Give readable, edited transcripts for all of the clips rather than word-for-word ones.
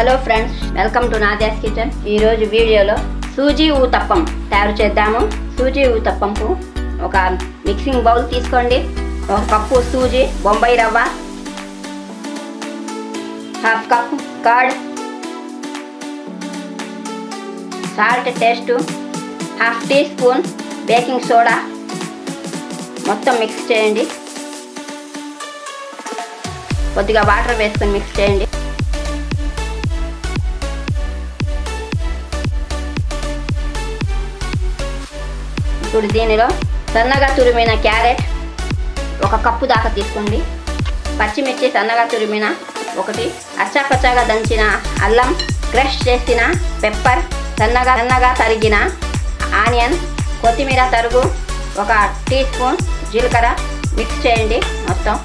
Hello friends, welcome to Nadya's kitchen. ఈ రోజు వీడియోలో సూజీ ఊతప్పం తయారు చేద్దాము. సూజీ ఊతప్పంకు ఒక మిక్సింగ్ బౌల్ తీసుకోండి. ఒక cup sooji, Bombay rava, half cup curd, salt taste, half teaspoon baking soda. మొత్తం మిక్స్ చేయండి. కొద్దిగా వాటర్ వేసుకొని మిక్స్ చేయండి. ఇప్పుడు దీనిలో సన్నగా తురిమిన క్యారెట్ ఒక కప్పు దాకా తీసుకోండి. పచ్చిమిర్చి సన్నగా తురిమిన ఒకటి, అచ్చాపచ్చాగా దంచిన అల్లం, క్రష్ చేసిన పెప్పర్, సన్నగా తరిగిన ఆనియన్, కొత్తిమీర తరుగు, ఒక టీ స్పూన్ జీలకర్ర. మిక్స్ చేయండి మొత్తం.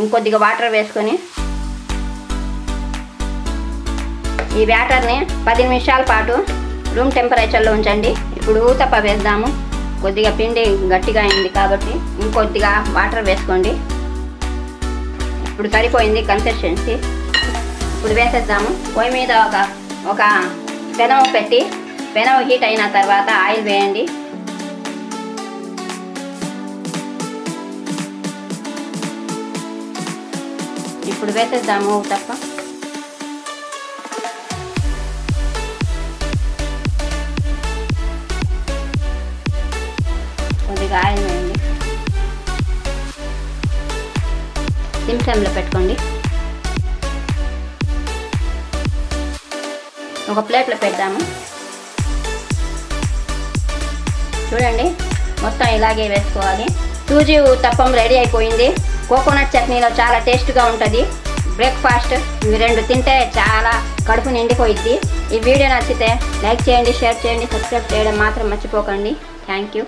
ఇంకొద్దిగా వాటర్ వేసుకొని ఈ బ్యాటర్ని 10 నిమిషాల పాటు రూమ్ టెంపరేచర్లో ఉంచండి. ఇప్పుడు ఊతప్ప వేద్దాము. కొద్దిగా పిండి గట్టిగా అయింది కాబట్టి ఇంకొద్దిగా వాటర్ వేసుకోండి. ఇప్పుడు సరిపోయింది కన్సిస్టెన్సీ. ఇప్పుడు వేసేద్దాము. పొయ్యి మీద ఒక పెనం పెట్టి, పెనం హీట్ అయిన తర్వాత ఆయిల్ వేయండి. ఇప్పుడు వేసేద్దాము ఊతప్ప. కొద్దిగా ఆయిల్ వేయండి. సిమ్ ఫ్లేమ్లో పెట్టుకోండి. ఒక ప్లేట్లో పెడదాము. చూడండి, మొత్తం ఇలాగే వేసుకోవాలి. సూజీ ఊతప్పం రెడీ అయిపోయింది. కోకోనట్ చట్నీలో చాలా టేస్ట్గా ఉంటుంది. బ్రేక్ఫాస్ట్ ఇవి 2 తింటే చాలా కడుపు నిండిపోయిద్ది. ఈ వీడియో నచ్చితే లైక్ చేయండి, షేర్ చేయండి, సబ్స్క్రైబ్ చేయడం మాత్రం మర్చిపోకండి. Thank you.